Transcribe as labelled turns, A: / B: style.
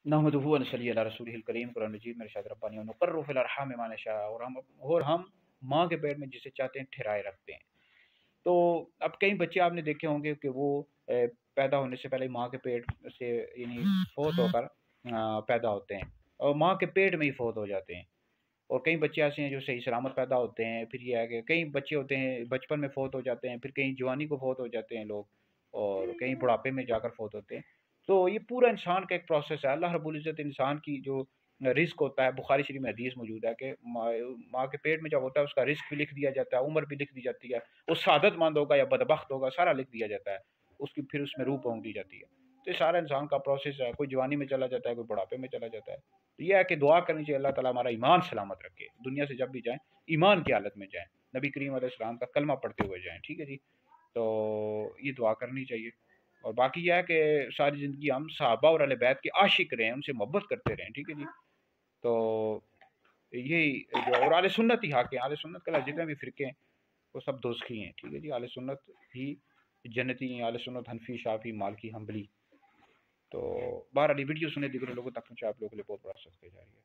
A: नहमदुहु व नसल्ली अला रसूलिहिल करीम। कुरान मजीद में इरशाद रब्बानी व नुक़र्रिरु फ़िल अरहाम मा नशा, और हम माँ के पेट में जिसे चाहते हैं ठहराए रखते हैं। तो अब कई बच्चे आपने देखे होंगे कि वो पैदा होने से पहले माँ के पेट से यानी फौत होकर पैदा होते हैं और माँ के पेट में ही फौत हो जाते हैं। और कई बच्चे ऐसे हैं जो सही सलामत पैदा होते हैं। फिर ये है कि कई बच्चे होते हैं बचपन में फौत हो जाते हैं, फिर कहीं जवानी को फौत हो जाते हैं लोग, और कहीं बुढ़ापे में जाकर फौत होते हैं। तो ये पूरा इंसान का एक प्रोसेस है। अल्लाह रब्बुल इज़्ज़त इंसान की जो रिस्क होता है, बुखारी शरीफ में हदीस मौजूद है कि माँ के पेट में जब होता है उसका रिस्क भी लिख दिया जाता है, उम्र भी लिख दी जाती है, वो सादतमंद होगा या बदबख्त होगा सारा लिख दिया जाता है, उसकी फिर उसमें रूह पहुँच दी जाती है। तो ये सारा इंसान का प्रोसेस है। कोई जवानी में चला जाता है, कोई बुढ़ापे में चला जाता है। तो यह है कि दुआ करनी चाहिए अल्लाह ताला हमारा ईमान सलामत रखे, दुनिया से जब भी जाएँ ईमान की हालत में जाएँ, नबी करीम अलैहिस्सलाम का कलमा पढ़ते हुए जाएँ। ठीक है जी। तो ये दुआ करनी चाहिए। और बाकी यह है कि सारी ज़िंदगी हम सहाबा और अहले बैत के आशिक रहें, उनसे मोहब्बत करते रहें। ठीक है जी। तो यही जो और आले सुन्नत ही हक है, आले सुन्नत के जितने भी फ़िरके हैं वो सब दोज़खी हैं। ठीक है जी। आले सुन्नत ही जन्नती हैं, आले सुन्नत हनफी, शाफी, मालिकी, हम्बली। तो बहरहाल ये वीडियो सुने दिगर लोगों तक पहुँचाए आप लोगों के लिए बहुत बड़ा सदका जारी है।